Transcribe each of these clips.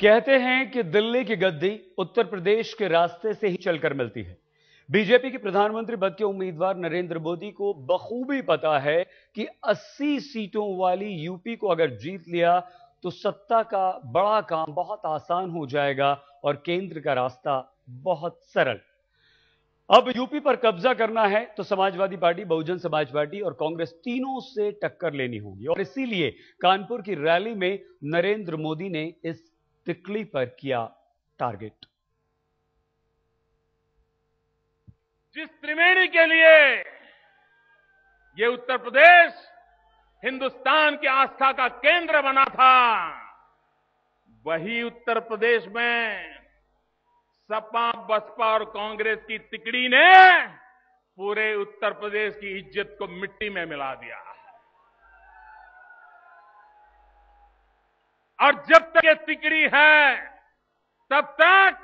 कहते हैं कि दिल्ली की गद्दी उत्तर प्रदेश के रास्ते से ही चलकर मिलती है। बीजेपी के प्रधानमंत्री पद के उम्मीदवार नरेंद्र मोदी को बखूबी पता है कि 80 सीटों वाली यूपी को अगर जीत लिया तो सत्ता का बड़ा काम बहुत आसान हो जाएगा और केंद्र का रास्ता बहुत सरल। अब यूपी पर कब्जा करना है तो समाजवादी पार्टी, बहुजन समाज पार्टी और कांग्रेस तीनों से टक्कर लेनी होगी और इसीलिए कानपुर की रैली में नरेंद्र मोदी ने इस तिकड़ी पर किया टारगेट। जिस त्रिवेणी के लिए ये उत्तर प्रदेश हिंदुस्तान की आस्था का केंद्र बना था, वही उत्तर प्रदेश में सपा, बसपा और कांग्रेस की तिकड़ी ने पूरे उत्तर प्रदेश की इज्जत को मिट्टी में मिला दिया। और जब तक ये तिकड़ी है तब तक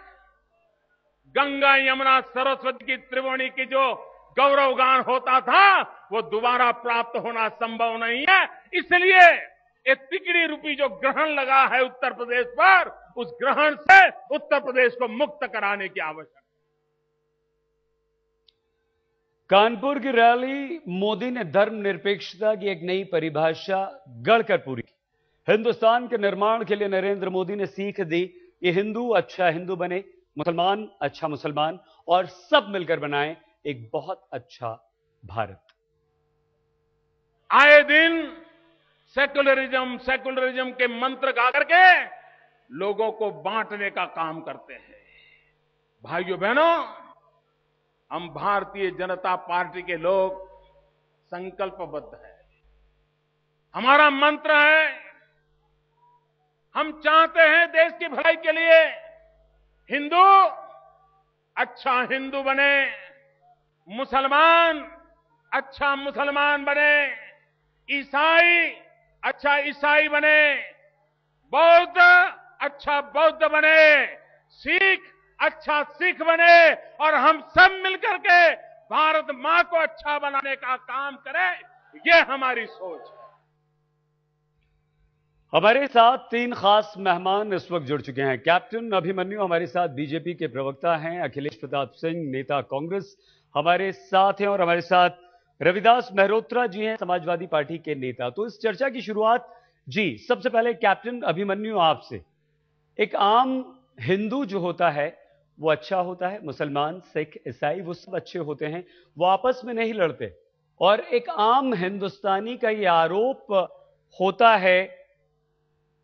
गंगा, यमुना, सरस्वती की त्रिवेणी की जो गौरवगान होता था वो दोबारा प्राप्त होना संभव नहीं है। इसलिए ये तिकड़ी रूपी जो ग्रहण लगा है उत्तर प्रदेश पर, उस ग्रहण से उत्तर प्रदेश को मुक्त कराने की आवश्यकता। कानपुर की रैली मोदी ने धर्मनिरपेक्षता की एक नई परिभाषा गढ़कर पूरी की। हिंदुस्तान के निर्माण के लिए नरेंद्र मोदी ने सीख दी कि हिंदू अच्छा हिंदू बने, मुसलमान अच्छा मुसलमान और सब मिलकर बनाएं एक बहुत अच्छा भारत। आए दिन सेकुलरिज्म के मंत्र गा करके लोगों को बांटने का काम करते हैं। भाइयों बहनों, हम भारतीय जनता पार्टी के लोग संकल्पबद्ध हैं। हमारा मंत्र है, हम चाहते हैं देश की भलाई के लिए हिंदू अच्छा हिंदू बने, मुसलमान अच्छा मुसलमान बने, ईसाई अच्छा ईसाई बने, बौद्ध अच्छा बौद्ध बने, सिख अच्छा सिख बने और हम सब मिलकर के भारत मां को अच्छा बनाने का काम करें। ये हमारी सोच है। हमारे साथ तीन खास मेहमान इस वक्त जुड़ चुके हैं। कैप्टन अभिमन्यु हमारे साथ बीजेपी के प्रवक्ता हैं। अखिलेश प्रताप सिंह, नेता कांग्रेस, हमारे साथ हैं और हमारे साथ रविदास मेहरोत्रा जी हैं, समाजवादी पार्टी के नेता। तो इस चर्चा की शुरुआत जी सबसे पहले कैप्टन अभिमन्यु आपसे। एक आम हिंदू जो होता है वो अच्छा होता है, मुसलमान, सिख, ईसाई वो सब अच्छे होते हैं, वो आपस में नहीं लड़ते। और एक आम हिंदुस्तानी का ये आरोप होता है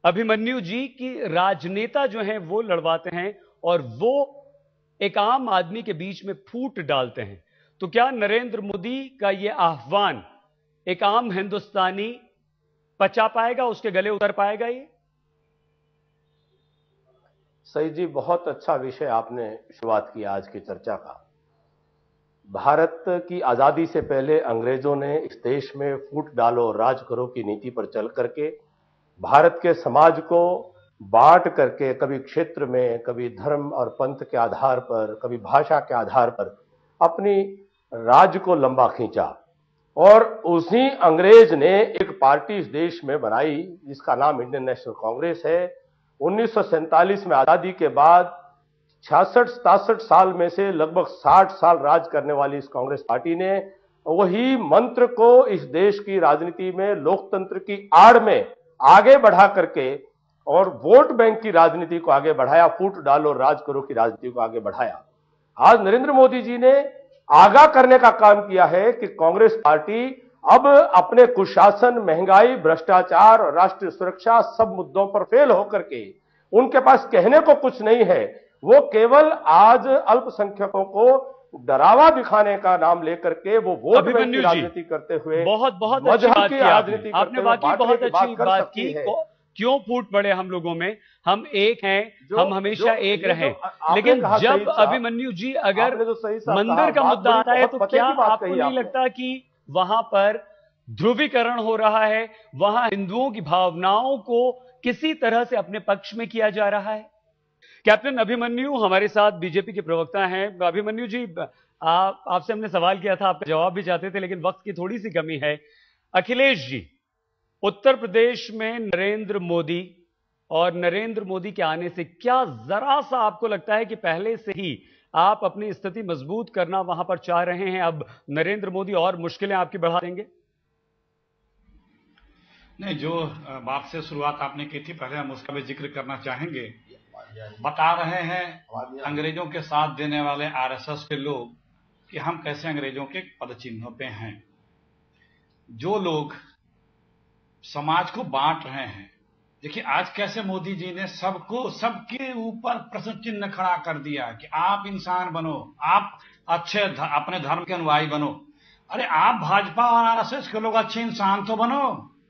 अभिमन्यु जी की राजनेता जो हैं वो लड़वाते हैं और वो एक आम आदमी के बीच में फूट डालते हैं। तो क्या नरेंद्र मोदी का ये आह्वान एक आम हिंदुस्तानी पचा पाएगा, उसके गले उतर पाएगा? ये सही जी, बहुत अच्छा विषय आपने शुरुआत की आज की चर्चा का। भारत की आजादी से पहले अंग्रेजों ने इस देश में फूट डालो राज करो की नीति पर चल करके भारत के समाज को बांट करके कभी क्षेत्र में, कभी धर्म और पंथ के आधार पर, कभी भाषा के आधार पर अपनी राज्य को लंबा खींचा। और उसी अंग्रेज ने एक पार्टी इस देश में बनाई जिसका नाम इंडियन नेशनल कांग्रेस है। 1947 में आजादी के बाद 66-67 साल में से लगभग 60 साल राज करने वाली इस कांग्रेस पार्टी ने वही मंत्र को इस देश की राजनीति में लोकतंत्र की आड़ में आगे बढ़ा करके और वोट बैंक की राजनीति को आगे बढ़ाया, फूट डालो राज करो की राजनीति को आगे बढ़ाया। आज नरेंद्र मोदी जी ने आगाह करने का काम किया है कि कांग्रेस पार्टी अब अपने कुशासन, महंगाई, भ्रष्टाचार और राष्ट्रीय सुरक्षा सब मुद्दों पर फेल होकर के उनके पास कहने को कुछ नहीं है। वो केवल आज अल्पसंख्यकों को डरावा दिखाने का नाम लेकर के वो वोट बैंक की राजनीति करते हुए बहुत अच्छी बात की आपने वाकई बहुत अच्छी बात की। क्यों फूट पड़े हम लोगों में? हम एक हैं, हम हमेशा एक रहे। लेकिन जब अभिमन्यु जी अगर मंदिर का मुद्दा आता है तो क्या आपको नहीं लगता कि वहां पर ध्रुवीकरण हो रहा है, वहां हिंदुओं की भावनाओं को किसी तरह से अपने पक्ष में किया जा रहा है? कैप्टन अभिमन्यु हमारे साथ बीजेपी के प्रवक्ता हैं। अभिमन्यु जी, आपसे हमने सवाल किया था, आपका जवाब भी चाहते थे लेकिन वक्त की थोड़ी सी कमी है। अखिलेश जी, उत्तर प्रदेश में नरेंद्र मोदी और नरेंद्र मोदी के आने से क्या जरा सा आपको लगता है कि पहले से ही आप अपनी स्थिति मजबूत करना वहां पर चाह रहे हैं, अब नरेंद्र मोदी और मुश्किलें आपकी बढ़ा देंगे? नहीं, जो बात से शुरुआत आपने की थी, पहले हम उसका भी जिक्र करना चाहेंगे। बता रहे हैं अंग्रेजों के साथ देने वाले आरएसएस के लोग कि हम कैसे अंग्रेजों के पदचिन्हों पे हैं। जो लोग समाज को बांट रहे हैं, देखिए आज कैसे मोदी जी ने सबको, सबके ऊपर प्रश्न चिन्ह खड़ा कर दिया कि आप इंसान बनो, आप अच्छे अपने धर्म के अनुयायी बनो। अरे आप भाजपा और आरएसएस के लोग अच्छे इंसान तो बनो।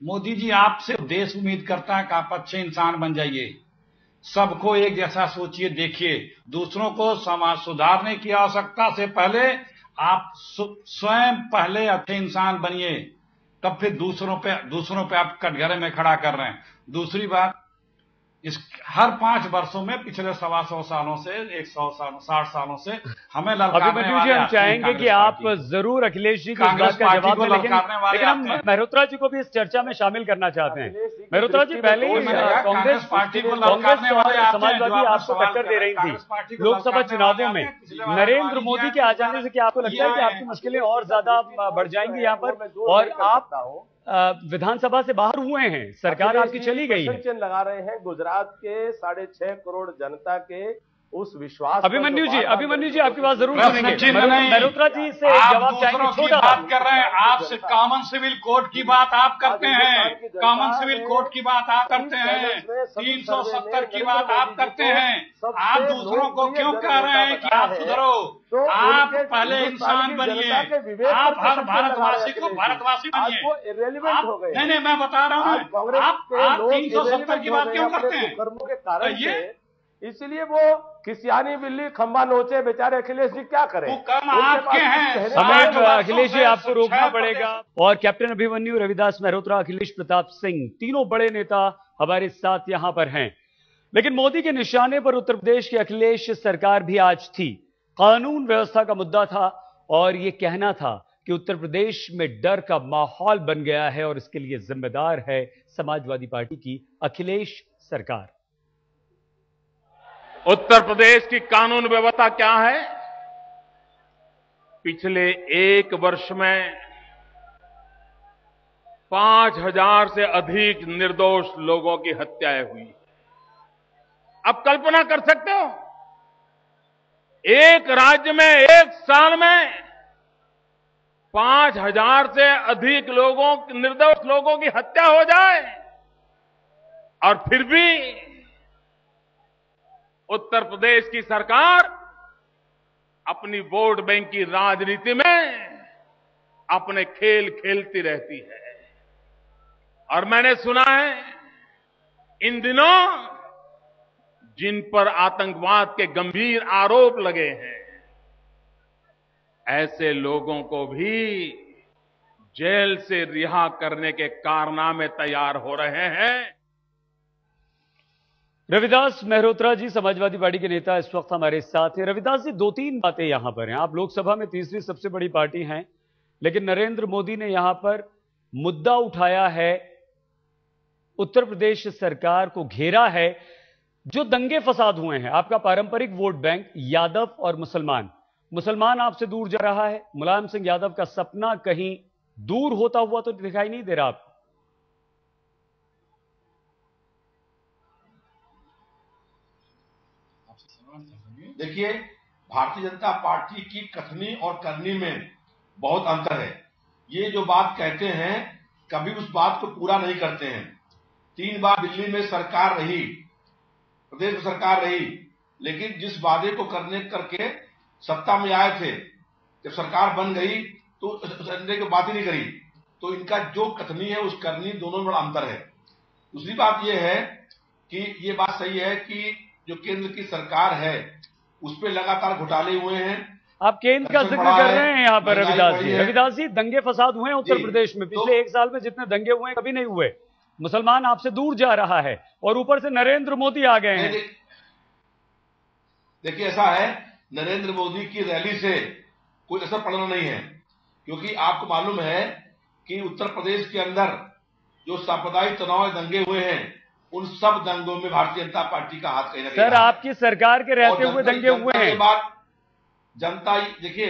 मोदी जी आपसे देश उम्मीद करता है कि आप अच्छे इंसान बन जाइए, सबको एक जैसा सोचिए, देखिए। दूसरों को समाज सुधारने की आवश्यकता से पहले आप स्वयं पहले अच्छे इंसान बनिए, तब फिर दूसरों पे आप कटघरे में खड़ा कर रहे हैं। दूसरी बात, इस हर 5 वर्षों में पिछले 125 सालों से 60 सालों से हमें अभिमन्यु जी, हम चाहेंगे कि आप जरूर अखिलेश जी की इस बात का जवाब दें, लेकिन हम मेहरोत्रा जी को भी इस चर्चा में शामिल करना चाहते हैं। मेहरोत्रा जी, पहले ही कांग्रेस समाजवादी आपको टक्कर दे रही थी लोकसभा चुनावों में। नरेंद्र मोदी के आ जाने से क्या आपको लगता है कि आपकी मुश्किलें और ज्यादा बढ़ जाएंगी यहाँ पर, और आप विधानसभा से बाहर हुए हैं, सरकार आपकी चली गई है? चिन्ह लगा रहे हैं गुजरात के 6.5 करोड़ जनता के उस विश्वास। अभिमन्यु जी आपकी बात जरूर सुनेंगे। मेहरोत्रा जी से जवाब चाहिए। छोटा बात कर रहे हैं आप, कॉमन सिविल कोड की बात आप करते हैं, कॉमन सिविल कोड की बात आप करते हैं, 370 की बात आप करते हैं। आप दूसरों को क्यों कह रहे हैं कि आप सुधरो? आप पहले इंसान बनिए, आप हर भारतवासी को भारतवासी बनिए। नहीं, मैं बता रहा हूँ, आप 370 की बात क्यों करते हैं? कर्मों के कारण इसलिए वो किसियानी बिल्ली खंबा नोचे, बेचारे अखिलेश जी क्या करें? वो कम आपके हैं। हमें अखिलेश जी आपको रोकना पड़ेगा। और कैप्टन अभिमन्यु, रविदास मेहरोत्रा, अखिलेश प्रताप सिंह, तीनों बड़े नेता हमारे साथ यहां पर हैं। लेकिन मोदी के निशाने पर उत्तर प्रदेश की अखिलेश सरकार भी आज थी। कानून व्यवस्था का मुद्दा था और यह कहना था कि उत्तर प्रदेश में डर का माहौल बन गया है और इसके लिए जिम्मेदार है समाजवादी पार्टी की अखिलेश सरकार। उत्तर प्रदेश की कानून व्यवस्था क्या है? पिछले 1 वर्ष में 5000 से अधिक निर्दोष लोगों की हत्याएं हुई। अब कल्पना कर सकते हो, एक राज्य में 1 साल में 5000 से अधिक निर्दोष लोगों की हत्या हो जाए, और फिर भी उत्तर प्रदेश की सरकार अपनी वोट बैंक की राजनीति में अपने खेल खेलती रहती है। और मैंने सुना है इन दिनों जिन पर आतंकवाद के गंभीर आरोप लगे हैं, ऐसे लोगों को भी जेल से रिहा करने के कारनामे तैयार हो रहे हैं। रविदास मेहरोत्रा जी, समाजवादी पार्टी के नेता, इस वक्त हमारे साथ हैं। रविदास जी, 2-3 बातें यहां पर हैं। आप लोकसभा में तीसरी सबसे बड़ी पार्टी हैं, लेकिन नरेंद्र मोदी ने यहां पर मुद्दा उठाया है, उत्तर प्रदेश सरकार को घेरा है। जो दंगे फसाद हुए हैं, आपका पारंपरिक वोट बैंक यादव और मुसलमान आपसे दूर जा रहा है। मुलायम सिंह यादव का सपना कहीं दूर होता हुआ तो दिखाई नहीं दे रहा आपको? देखिए, भारतीय जनता पार्टी की कथनी और करनी में बहुत अंतर है। ये जो बात कहते हैं, कभी उस बात को पूरा नहीं करते हैं। 3 बार दिल्ली में सरकार रही, प्रदेश में सरकार रही, लेकिन जिस वादे को करके सत्ता में आए थे, जब सरकार बन गई तो उस अंदर की बात ही नहीं करी। तो इनका जो कथनी है उस करनी दोनों में बड़ा अंतर है। दूसरी बात यह है कि ये बात सही है कि जो केंद्र की सरकार है उस पर लगातार घोटाले हुए हैं। आप केंद्र का जिक्र कर रहे हैं यहां पर रविदास जी, दंगे फसाद हुए हैं उत्तर प्रदेश में। पिछले 1 साल में जितने दंगे हुए हैं कभी नहीं हुए। मुसलमान आपसे दूर जा रहा है और ऊपर से नरेंद्र मोदी आ गए हैं। देखिए, ऐसा है, नरेंद्र मोदी की रैली से कोई असर पड़ना नहीं है, क्योंकि आपको मालूम है कि उत्तर प्रदेश के अंदर जो सांप्रदायिक तनाव दंगे हुए हैं उन सब दंगों में भारतीय जनता पार्टी का हाथ कहीं ना कहीं सर, रहा है। आपकी सरकार के रहते और हुए जनता दंगे हुए के हैं। बाद जनता देखिए,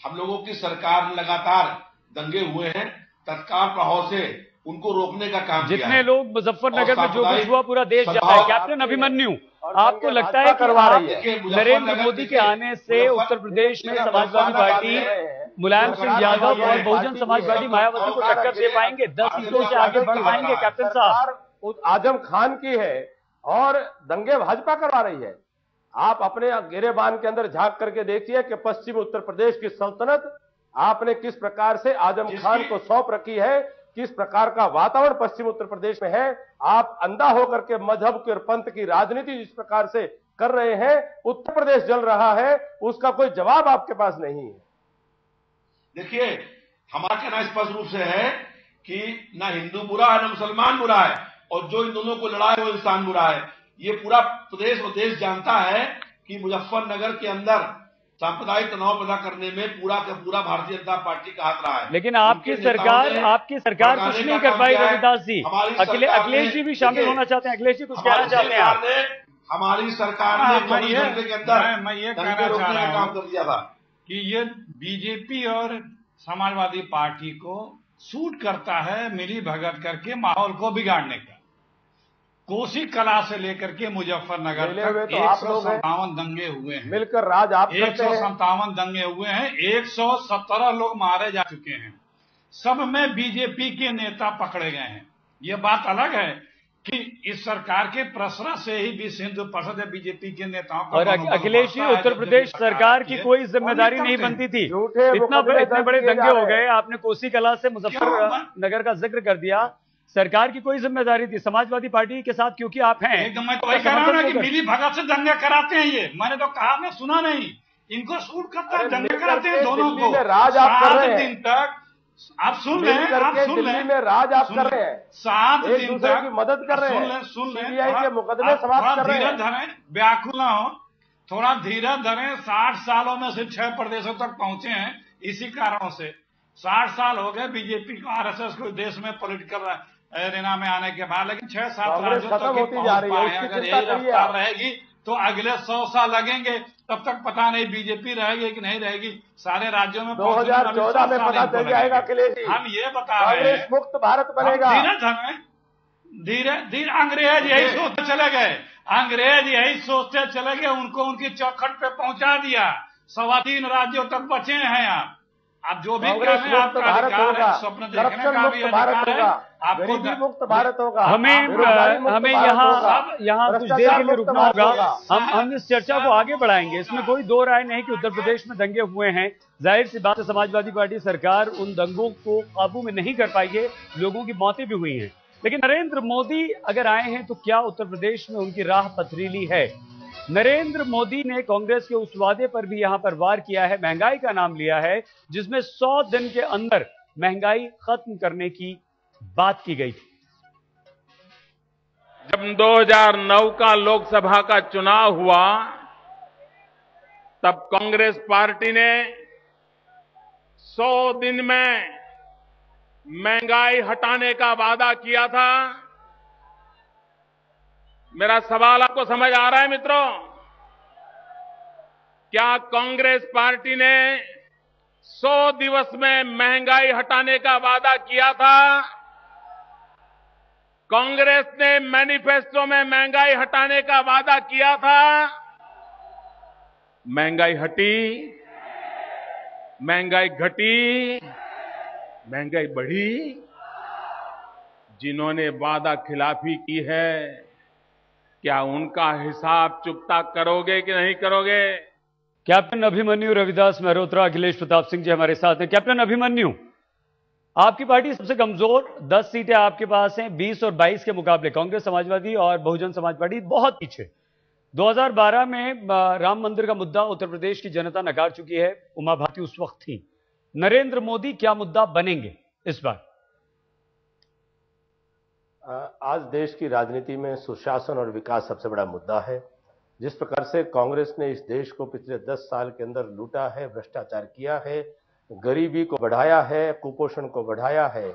हम लोगों की सरकार ने लगातार दंगे हुए हैं, तत्काल प्रभाव से उनको रोकने का काम किया जितने है। लोग मुजफ्फरनगर में जो कुछ हुआ पूरा देश जानता है। सद्भाव कैप्टन अभिमन्यु, और आपको दंगे लगता है भाजपा कि करवा आप रही है। देखिए, नरेंद्र मुजफ्फरनगर मोदी के देखिए, आने से उत्तर प्रदेश में समाजवादी पार्टी, मुलायम सिंह यादव और बहुजन समाज पार्टी मायावती को टक्कर दे पाएंगे, 10 सीटों से आगे बढ़ पाएंगे? कैप्टन साहब, सरकार आजम खान की है और दंगे भाजपा करवा रही है। आप अपने गिरेबान के अंदर झांक करके देखिए कि पश्चिम उत्तर प्रदेश की सल्तनत आपने किस प्रकार से आजम खान को सौंप रखी है, किस प्रकार का वातावरण पश्चिम उत्तर प्रदेश में है। आप अंधा होकर के मजहब के और पंथ की राजनीति जिस प्रकार से कर रहे हैं, उत्तर प्रदेश जल रहा है, उसका कोई जवाब आपके पास नहीं है। देखिए, हमारा कहना स्पष्ट रूप से है कि ना हिंदू बुरा है ना मुसलमान बुरा है, और जो इन दोनों को लड़ा है वो इंसान बुरा है। ये पूरा प्रदेश और देश जानता है कि मुजफ्फरनगर के अंदर सांप्रदायिक तनाव पैदा करने में पूरा का पूरा भारतीय जनता पार्टी का हाथ रहा है। लेकिन आपकी सरकार कुछ नहीं कर पाई। रविदास जी, अखिलेश जी भी शामिल होना चाहते हैं। अखिलेश जी कुछ कहना चाहते हैं आप? हमारी सरकार ने 24 घंटे के अंदर मैं ये दंगे कहना रोकने चाह का रहा काम हूं कर दिया था कि ये बीजेपी और समाजवादी पार्टी को सूट करता है मिली भगत करके माहौल को बिगाड़ने का। कोसी कला से लेकर के मुजफ्फरनगर तक 157 दंगे हुए हैं, मिलकर राज आप करते हैं। 157 दंगे हुए हैं, 117 लोग मारे जा चुके हैं, सब में बीजेपी के नेता पकड़े गए हैं। ये बात अलग है कि इस सरकार के प्रसरा से ही विश्व हिंदू परिषद या बीजेपी के नेताओं का और अखिलेश जी, उत्तर प्रदेश सरकार की कोई जिम्मेदारी नहीं बनती थी। इतने बड़े दंगे हो गए, आपने कोसी कला से मुजफ्फरनगर का जिक्र कर दिया। सरकार की कोई जिम्मेदारी थी समाजवादी पार्टी के साथ, क्योंकि आप हैं। एकदम, मैं तो वही कह रहा हूं ना कि मिली भगत से दंगे कराते हैं। ये मैंने तो कहा, मैं सुना नहीं, इनको सूट करता है, दंगे कराते हैं दोनों को। 7 दिन तक आप सुन रहे हैं, आप सुन रहे हैं, में राज आप कर रहे हैं, 7 दिन तक की मदद कर रहे हैं, सुन लें, सीबीआई के मुकदमे समाप्त कर रहे हैं। धीरज धरें, व्याकुल ना हो, थोड़ा धीरज धरें। 60 सालों में सिर्फ 6 प्रदेशों तक पहुंचे हैं, इसी कारणों से। 60 साल हो गए बीजेपी को, आरएसएस को देश में पॉलिटिकल एरिना में आने के बाद, लेकिन 6-7 राज्यों तक पहुंच पाए। अगर यही रफ्तार रहेगी तो अगले 100 साल लगेंगे, तब तक पता नहीं बीजेपी रहेगी कि नहीं रहेगी। सारे राज्यों में 2014 में पता चल जाएगा अखिलेश जी। हम ये बता रहे हैं, कांग्रेस मुक्त भारत बनेगा। धीरे धीरे अंग्रेज यही सोचते चले गए, अंग्रेज यही सोचते चले गए, उनको उनकी चौखट पे पहुंचा दिया। 3.25 राज्यों तक बचे हैं। आप जो भी कर रहे हैं, आपका अधिकार है, स्वप्न देखने का भी अधिकार है, आपको मुक्त भारत होगा। हमें यहाँ कुछ देर के लिए रुकना होगा। हम इस चर्चा को आगे बढ़ाएंगे। इसमें कोई दो राय नहीं कि उत्तर प्रदेश में दंगे हुए हैं। जाहिर सी बात है, समाजवादी पार्टी सरकार उन दंगों को काबू में नहीं कर पाई है, लोगों की मौतें भी हुई हैं। लेकिन नरेंद्र मोदी अगर आए हैं तो क्या उत्तर प्रदेश में उनकी राह पथरीली है? नरेंद्र मोदी ने कांग्रेस के उस वादे पर भी यहां पर वार किया है, महंगाई का नाम लिया है, जिसमें 100 दिन के अंदर महंगाई खत्म करने की बात की गई थी। जब 2009 का लोकसभा का चुनाव हुआ, तब कांग्रेस पार्टी ने 100 दिन में महंगाई हटाने का वादा किया था। मेरा सवाल आपको समझ आ रहा है मित्रों? क्या कांग्रेस पार्टी ने 100 दिवस में महंगाई हटाने का वादा किया था? कांग्रेस ने मैनिफेस्टो में महंगाई हटाने का वादा किया था। महंगाई हटी, महंगाई घटी, महंगाई बढ़ी। जिन्होंने वादा खिलाफी की है, क्या उनका हिसाब चुकता करोगे कि नहीं करोगे? कैप्टन अभिमन्यु रविदास मेहरोत्रा, अखिलेश प्रताप सिंह जी हमारे साथ हैं। कैप्टन अभिमन्यु, आपकी पार्टी सबसे कमजोर, 10 सीटें आपके पास हैं, 20 और 22 के मुकाबले कांग्रेस, समाजवादी और बहुजन समाज पार्टी बहुत पीछे। 2012 में राम मंदिर का मुद्दा उत्तर प्रदेश की जनता नकार चुकी है, उमा भारती उस वक्त थी। नरेंद्र मोदी क्या मुद्दा बनेंगे इस बार? आज देश की राजनीति में सुशासन और विकास सबसे बड़ा मुद्दा है। जिस प्रकार से कांग्रेस ने इस देश को पिछले 10 साल के अंदर लूटा है, भ्रष्टाचार किया है, गरीबी को बढ़ाया है, कुपोषण को बढ़ाया है,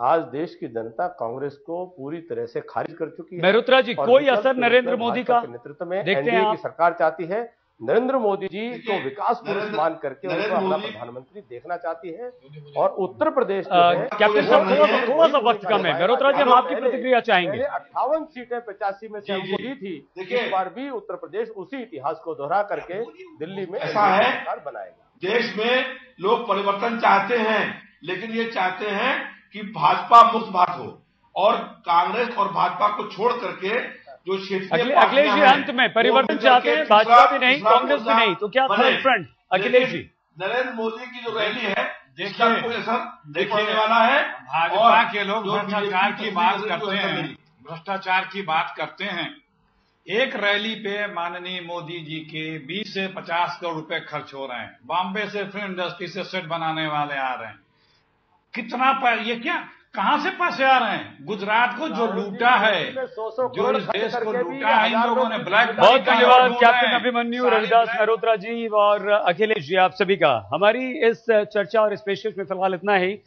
आज देश की जनता कांग्रेस को पूरी तरह से खारिज कर चुकी है। मेहरोत्रा जी, और कोई विकल्प असर के रूप में नरेंद्र मोदी भाजपा का के नेतृत्व में देखते हैं एनडीए आप? की सरकार चाहती है। नरेंद्र मोदी जी को देखिए, विकास पुरुष मान करके उनको नरेंद्र अपना मोदी प्रधानमंत्री देखना चाहती है। और उत्तर प्रदेश जो है, कैप्टन साहब, थोड़ा सा वक्त कम है। मेहरोत्रा जी, हम आपकी प्रतिक्रिया चाहेंगे। 58 सीटें 85 में से जी, हमको जी। दी थी। देखिए, इस बार भी उत्तर प्रदेश उसी इतिहास को दोहरा करके दिल्ली में ऐसा है, सरकार बनाएगा। देश में लोग परिवर्तन चाहते हैं, लेकिन ये चाहते हैं कि भाजपा मुक्त भारत हो और कांग्रेस और भाजपा को छोड़ करके जो क्षेत्रीय अखिलेश जी, अंत में परिवर्तन चाहते हैं, भाजपा भी नहीं, कांग्रेस भी नहीं, तो क्या थर्ड फ्रंट? अखिलेश जी, नरेंद्र मोदी की जो रैली है, इसका देखिए, कोई असर नहीं पड़ने वाला है। भाजपा के लोग जो भ्रष्टाचार बीजेपी की बात जो करते असर हैं, नहीं। भ्रष्टाचार की बात करते हैं। एक रैली पे माननीय मोदी जी के 20 से 50 करोड़ रुपए खर्च हो रहे हैं। बॉम्बे से फिल्म इंडस्ट्री से सेट बनाने वाले आ रहे हैं। कितना ये क्या, कहां से पैसे आ रहे हैं? गुजरात को जो लूटा है, जो इस देश को लूटा है, इन लोगों ने ब्लैक मनी बहुत का धन्यवाद बोल रहे कैप्टन हैं। अभिमन्यु, सारी रविदास ब्लैक- मेहरोत्रा जी और अखिलेश जी, आप सभी का हमारी इस चर्चा और इस पेशकश में फिलहाल इतना ही।